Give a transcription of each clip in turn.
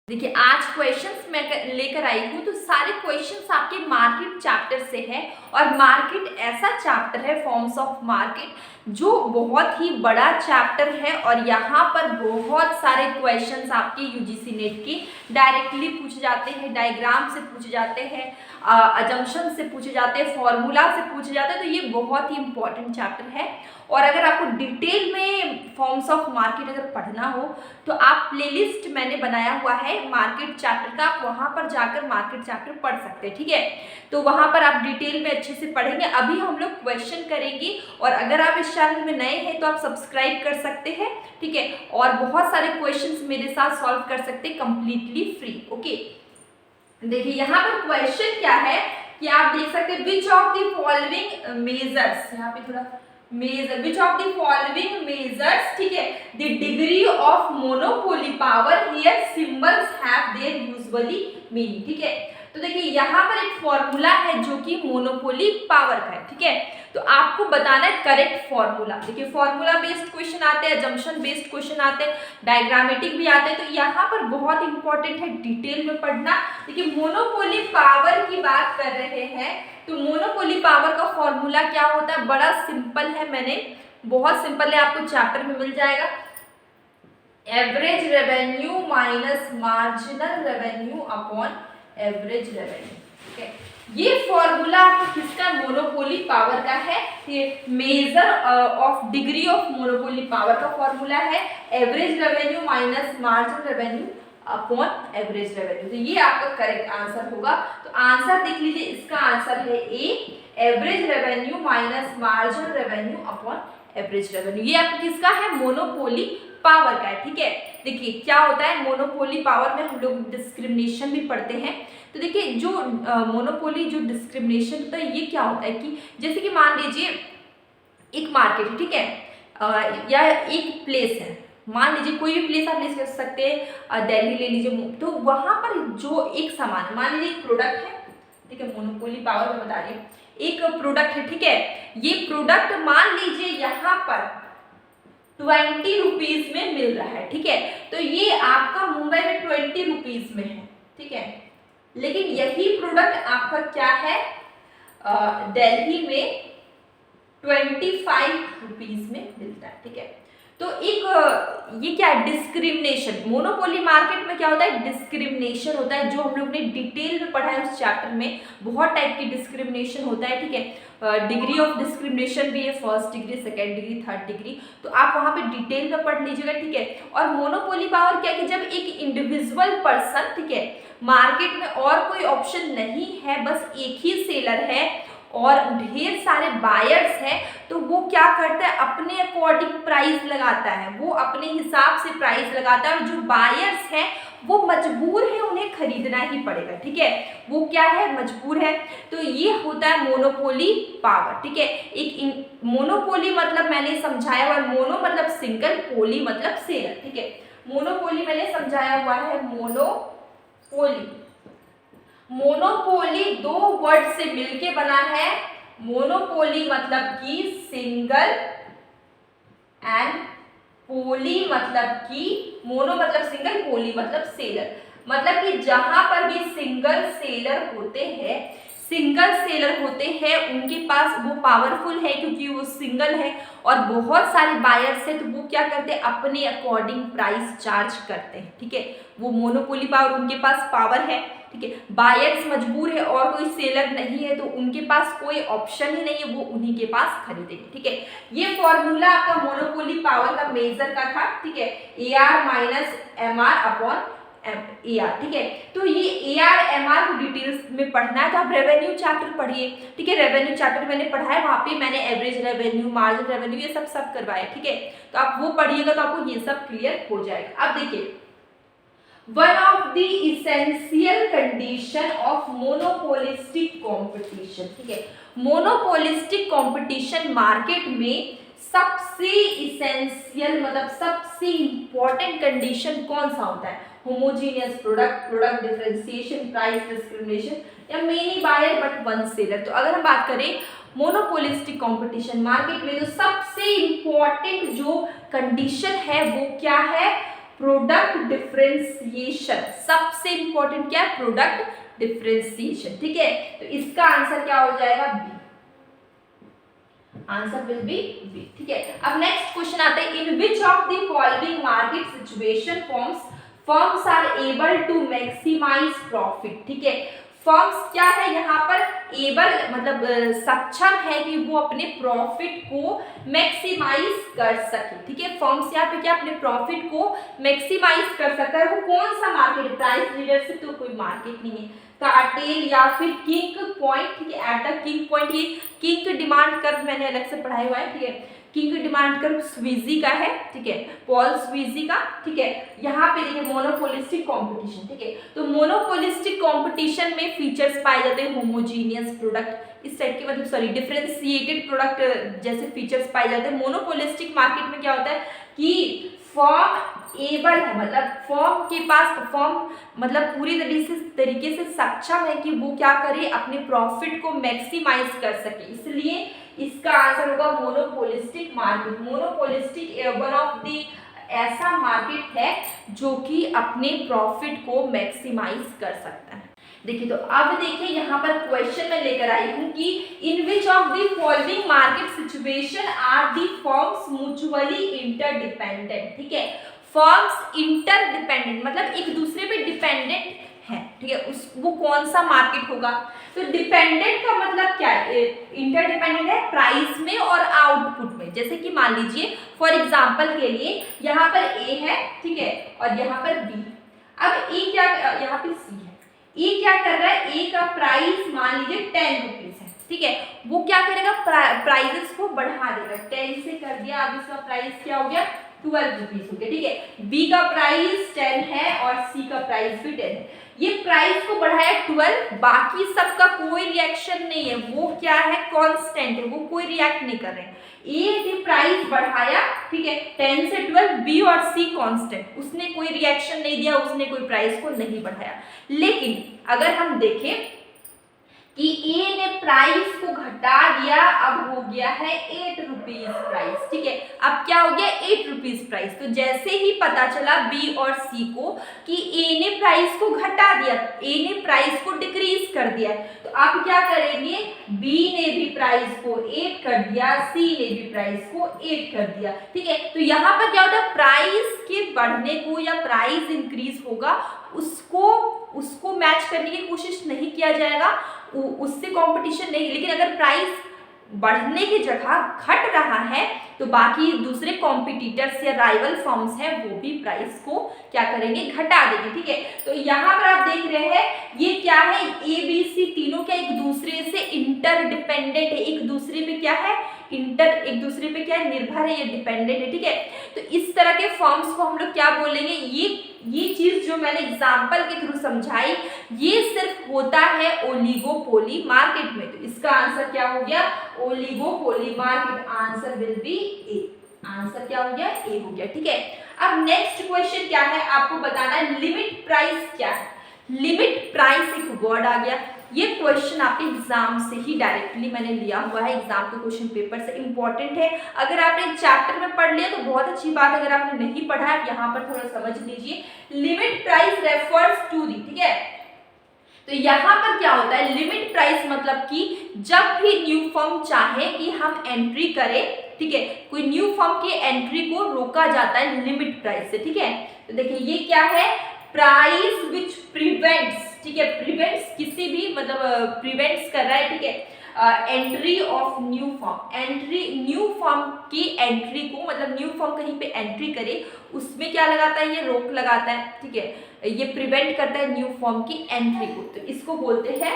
देखिए आज क्वेश्चंस मैं लेकर आई हूँ तो सारे क्वेश्चंस आपके मार्केट चैप्टर से है और मार्केट ऐसा चैप्टर है फॉर्म्स ऑफ मार्केट जो बहुत ही बड़ा चैप्टर है और यहाँ पर बहुत सारे क्वेश्चंस आपके यूजीसी नेट के डायरेक्टली पूछे जाते हैं, डायग्राम से पूछे जाते हैं, अजम्पशन से पूछे जाते हैं, फॉर्मूला से पूछे जाते हैं। तो ये बहुत ही इंपॉर्टेंट चैप्टर है और अगर आपको डिटेल में फॉर्म्स ऑफ मार्केट अगर पढ़ना हो तो आप प्लेलिस्ट मैंने बनाया हुआ है मार्केट चैप्टर का, आप वहाँ पर जाकर मार्केट चैप्टर पढ़ सकते हैं। ठीक है, तो वहाँ पर आप डिटेल में अच्छे से पढ़ेंगे। अभी हम लोग क्वेश्चन करेंगे और अगर आप इस चैनल में नए हैं तो आप सब्सक्राइब कर सकते हैं। ठीक है, और बहुत सारे क्वेश्चंस मेरे साथ सॉल्व कर सकते हैं कंप्लीटली फ्री। ओके, देखिए यहाँ पर क्वेश्चन क्या है कि आप देख सकते हैं which of the following measures, यहाँ पे थोड़ा measure, which of the following measures, ठीक है, the degree of monopoly power here symbols have their usually meaning. ठीक है, तो देखिए यहाँ पर एक फॉर्मूला है जो कि मोनोपोली पावर का है। ठीक है, तो आपको बताना है करेक्ट फॉर्मूला। देखिए फॉर्मूला बेस्ड क्वेश्चन आते हैं, जंक्शन बेस्ड क्वेश्चन आते हैं, डायग्रामेटिक भी आते हैं, तो यहाँ पर बहुत इंपॉर्टेंट है डिटेल में पढ़ना। देखिए मोनोपोली पावर की बात कर रहे हैं तो मोनोपोली पावर का फॉर्मूला क्या होता है, बड़ा सिंपल है, मैंने बहुत सिंपल है, आपको चैप्टर में मिल जाएगा। Average revenue minus marginal revenue upon average revenue. ठीक है, ये फॉर्मूला आपको किसका, मोनोपोली पावर का है। ये measure of degree of monopoly power का फॉर्मूला है, average revenue minus marginal revenue upon average revenue. तो ये आपका करेक्ट आंसर होगा। तो आंसर देख लीजिए, इसका आंसर है A, average revenue minus marginal revenue upon average revenue. ये आपका किसका है, मोनोपोली पावर का है। ठीक है, देखिए क्या होता है मोनोपोली पावर में हम लोग डिस्क्रिमिनेशन भी पढ़ते हैं। तो देखिए जो मोनोपोली जो डिस्क्रिमिनेशन होता है ये क्या होता है कि जैसे कि मान लीजिए एक मार्केट है, ठीक है, या एक प्लेस है, मान लीजिए कोई भी प्लेस आप ले सकते हैं, दिल्ली ले लीजिए, तो वहां पर जो एक सामान, मान लीजिए एक प्रोडक्ट है, ठीक है, मोनोपोली पावर में बता रही हूँ, एक प्रोडक्ट है, ठीक है, ये प्रोडक्ट मान लीजिए यहाँ पर 20 रुपीज में मिल रहा है। ठीक है, तो ये आपका मुंबई में 20 रुपीज में है। ठीक है, लेकिन यही प्रोडक्ट आपका क्या है, दिल्ली में 25 रुपीज में मिलता है। ठीक है, तो एक ये क्या है, डिस्क्रिमिनेशन। मोनोपोली मार्केट में क्या होता है, डिस्क्रिमिनेशन होता है, जो हम लोग ने डिटेल में पढ़ा है उस चैप्टर में। बहुत टाइप की डिस्क्रिमिनेशन होता है। ठीक है, डिग्री ऑफ डिस्क्रिमिनेशन भी है, first degree, second degree, third degree, तो आप वहाँ पे डिटेल में पढ़ लीजिएगा। ठीक है, और मोनोपोली पावर क्या है कि जब एक इंडिविजुअल पर्सन, ठीक है, मार्केट में और कोई ऑप्शन नहीं है, बस एक ही सेलर है और ढेर सारे बायर्स हैं, तो वो क्या करता है, अपने अकॉर्डिंग प्राइस लगाता है, वो अपने हिसाब से प्राइस लगाता है, और जो बायर्स हैं वो मजबूर है, उन्हें खरीदना ही पड़ेगा। ठीक है, वो क्या है, मजबूर है। तो ये होता है मोनोपोली पावर। ठीक है, एक मोनोपोली मतलब मैंने समझाया हुआ, मोनो मतलब सिंगल, पोली मतलब सेलर। ठीक है, मोनोपोली मैंने समझाया हुआ है, मोनोपोली, मोनोपोली दो वर्ड से मिलके बना है। मोनोपोली मतलब कि सिंगल एंड पोली मतलब कि, मोनो मतलब सिंगल, पोली मतलब सेलर, मतलब कि जहां पर भी सिंगल सेलर होते हैं, सिंगल सेलर होते हैं, उनके पास वो पावरफुल है क्योंकि वो सिंगल है, और बहुत सारे बायर्स हैं, तो वो क्या करते हैं, अपने अकॉर्डिंग प्राइस चार्ज करते हैं। ठीक है, वो मोनोपोली पावर, उनके पास पावर है। ठीक है, बायर्स मजबूर है और कोई सेलर नहीं है, तो उनके पास कोई ऑप्शन ही नहीं है, वो उन्हीं के पास खरीदेंगे। ठीक है, ये फॉर्मूला आपका मोनोपोली पावर का मेजर का था। ठीक है, AR minus MR upon AR। ठीक है, तो ये AR MR को डिटेल्स में पढ़ना है तो आप रेवेन्यू चैप्टर पढ़िए। ठीक है, रेवेन्यू चैप्टर मैंने पढ़ा है, वहाँ पे मैंने एवरेज रेवेन्यू, मार्जिन रेवेन्यू, ये सब करवाया। ठीक है, तो आप वो पढ़िएगा तो आपको ये सब क्लियर हो जाएगा। अब देखिए, one of the essential condition of monopolistic competition, ठीक है, monopolistic competition मार्केट में सबसे इसेंशियल मतलब सबसे इंपॉर्टेंट कंडीशन कौन सा होता है, homogeneous product, product differentiation, price discrimination, या many buyer but one seller. तो अगर हम बात करें मोनोपोलिस्टिक कंपटीशन मार्केट में, तो सबसे इंपॉर्टेंट जो कंडीशन है वो क्या है, प्रोडक्ट डिफरेंशिएशन। सबसे इंपॉर्टेंट क्या है? Product differentiation. ठीक है, तो इसका आंसर क्या हो जाएगा? B. Answer will be B. ठीक है, अब नेक्स्ट क्वेश्चन आता है, in which of the following market situation firms are able to maximise profit. ठीक है, फर्म्स क्या है यहाँ पर? एबल मतलब सक्षम है कि वो अपने प्रॉफिट को मैक्सिमाइज कर सके। ठीक है, फर्म्स यहाँ पे क्या अपने प्रॉफिट को मैक्सिमाइज कर सकता है। वो कौन सा मार्केट है? प्राइस लीडरशिप तो कोई मार्केट नहीं है, कार्टेल या फिर किंग पॉइंट। ठीक है, एट द किंग पॉइंट, ये किंग डिमांड कर्व मैंने अलग से पढ़ाया हुआ है। ठीक है, किंग डिमांड कर्व स्वीजी का है। ठीक है, पॉल स्वीजी का। ठीक है, यहाँ पे देखिए मोनोपोलिस्टिक कंपटीशन। ठीक है, तो मोनोपोलिस्टिक कंपटीशन में फीचर्स पाए जाते हैं होमोजीनियस प्रोडक्ट, इस टाइप के, मतलब सॉरी डिफरेंशिएटेड प्रोडक्ट जैसे फीचर्स पाए जाते हैं। मोनोपोलिस्टिक मार्केट में क्या होता है कि फर्म एबल है, मतलब फर्म के पास, फर्म मतलब पूरी तरीके से सक्षम है कि वो क्या करे, अपने प्रॉफिट को मैक्सिमाइज कर सके। इसलिए इसका आंसर होगा monopolistic market. Monopolistic one of the ऐसा मार्केट है जो कि अपने प्रॉफिट को मैक्सिमाइज कर सकता है। देखिए, तो अब देखिए यहाँ पर क्वेश्चन मैं लेकर आई हूँ कि in which of the following market situation are the firms mutually interdependent. ठीक है, फर्म्स इंटरडिपेंडेंट मतलब एक दूसरे पे डिपेंडेंट है। ठीक है, उस वो कौन सा मार्केट होगा? तो डिपेंडेंट का मतलब क्या है? इंटरडिपेंडेंट है प्राइस में और आउटपुट में। जैसे कि मान लीजिए फॉर एग्जांपल के लिए यहाँ पर ए है, ठीक है, और यहाँ पर बी। अब ए क्या, यहाँ पे सी है, ए क्या कर रहा है? ए का प्राइस मान लीजिए 10 रुपीज है। ठीक है, वो क्या करेगा? प्राइजेस को बढ़ा देगा, 10 से कर दिया, अब इसका प्राइस क्या हो गया? 12 रुपीज हो गया। ठीक है, बी का प्राइस 10 है और सी का प्राइस भी 10 है। ये प्राइस को बढ़ाया 12, बाकी सबका कोई रिएक्शन नहीं है, वो क्या है? कांस्टेंट है, वो कोई रिएक्ट नहीं कर रहे हैं। ए ने प्राइस बढ़ाया, ठीक है, 10 से 12, बी और सी कांस्टेंट, उसने कोई रिएक्शन नहीं दिया, उसने कोई प्राइस को नहीं बढ़ाया। लेकिन अगर हम देखें कि ए ने प्राइस को घटा दिया, अब हो गया है 8 रुपीज प्राइस। ठीक है, अब क्या हो गया? 8 रुपीज प्राइस। तो जैसे ही पता चला बी और सी को कि ए ने प्राइस को घटा दिया, ए ने प्राइस को डिक्रीज कर दिया, तो आप क्या करेंगे? बी ने भी प्राइस को 8 कर दिया, सी ने भी प्राइस को 8 कर दिया। ठीक है, तो यहाँ पर क्या होता है? प्राइस के बढ़ने को या प्राइस इंक्रीज होगा उसको मैच करने की कोशिश नहीं किया जाएगा, उससे कंपटीशन नहीं। लेकिन अगर प्राइस बढ़ने की जगह घट रहा है तो बाकी दूसरे कॉम्पिटिटर्स या राइवल फर्म्स हैं वो भी प्राइस को क्या करेंगे? घटा देंगे। ठीक है, तो यहाँ पर आप देख रहे हैं ये क्या है? ए बी सी तीनों क्या एक दूसरे से इंटरडिपेंडेंट है, एक दूसरे पे क्या है? एक दूसरे पे क्या है? निर्भर है, ये डिपेंडेंट है। ठीक है, तो इस तरह के फर्म्स को हम लोग क्या बोलेंगे? ये चीज जो मैंने एग्जाम्पल के थ्रू समझाई, ये सिर्फ होता है ओलिगोपोली मार्केट में। तो इसका आंसर क्या हो गया? Oligopoly market. Answer will B A. Answer क्या हो गया? ए हो गया। ठीक है, अब नेक्स्ट क्वेश्चन क्या है? आपको बताना है लिमिट प्राइस क्या है। लिमिट प्राइस एक वर्ड आ गया, ये क्वेश्चन आपके एग्जाम से ही डायरेक्टली मैंने लिया हुआ है, एग्जाम के क्वेश्चन पेपर से इंपॉर्टेंट है। अगर आपने चैप्टर में पढ़ लिया तो बहुत अच्छी बात है, अगर आपने नहीं पढ़ा है यहाँ पर थोड़ा समझ लीजिए। Limit price refers to the, ठीक है, तो यहाँ पर क्या होता है? लिमिट प्राइस मतलब कि जब भी न्यू फर्म चाहे कि हम एंट्री करें, ठीक है, कोई न्यू फर्म की एंट्री को रोका जाता है लिमिट प्राइस से। ठीक है, तो देखिए ये क्या है? प्राइस विच प्रिवेंट्स, ठीक है, प्रिवेंट्स किसी भी मतलब प्रिवेंट्स कर रहा है, ठीक है, entry of new firm. Entry new firm की एंट्री को मतलब न्यू फर्म कहीं पे एंट्री करे उसमें क्या लगाता है? ये रोक लगाता है। ठीक है, ये प्रिवेंट करता है न्यू फर्म की एंट्री को, तो इसको बोलते हैं,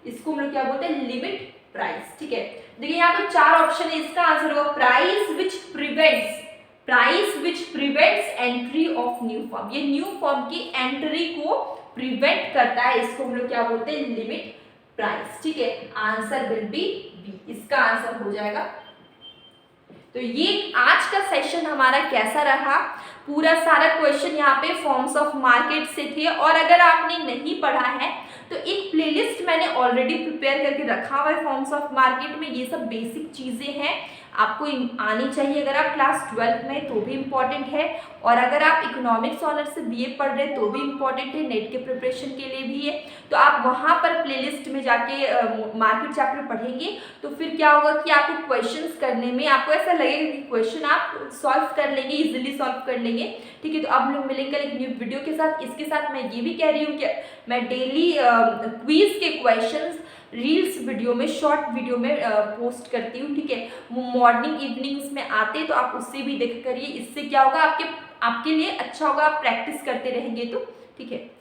इसको हम लोग क्या बोलते हैं? Limit price. ठीक है, देखिए यहाँ पे 4 ऑप्शन है, इसका आंसर होगा price which prevents, price which prevents entry of new firm. ये न्यू फर्म की एंट्री को प्रिवेंट करता है, इसको हम लोग क्या बोलते हैं? Limit price. ठीक है, आंसर विल बी बी, इसका आंसर हो जाएगा। तो ये आज का सेशन हमारा कैसा रहा? पूरा सारा क्वेश्चन यहाँ पे फॉर्म्स ऑफ मार्केट से थे, और अगर आपने नहीं पढ़ा है तो एक प्लेलिस्ट मैंने ऑलरेडी प्रिपेयर करके रखा हुआ है फॉर्म्स ऑफ मार्केट में, ये सब बेसिक चीजें हैं, आपको आनी चाहिए। अगर आप क्लास 12 में तो भी इम्पॉर्टेंट है, और अगर आप इकोनॉमिक्स ऑनर से बीए पढ़ रहे हैं तो भी इम्पॉर्टेंट है, नेट के प्रिपरेशन के लिए भी है। तो आप वहाँ पर प्लेलिस्ट में जाके मार्केट चैप्टर पढ़ेंगे तो फिर क्या होगा कि आपको क्वेश्चंस करने में आपको ऐसा लगेगा कि क्वेश्चन आप सॉल्व कर लेंगे, इजीली सॉल्व कर लेंगे। ठीक है, तो अब लोग मिलेंगे कल एक न्यू वीडियो के साथ। इसके साथ मैं ये भी कह रही हूँ कि मैं डेली क्विज के क्वेश्चंस रील्स वीडियो में, शॉर्ट वीडियो में पोस्ट करती हूँ। ठीक है, वो मॉर्निंग इवनिंग्स में आते तो आप उससे भी देख करिए। इससे क्या होगा, आपके लिए अच्छा होगा, आप प्रैक्टिस करते रहेंगे तो। ठीक है।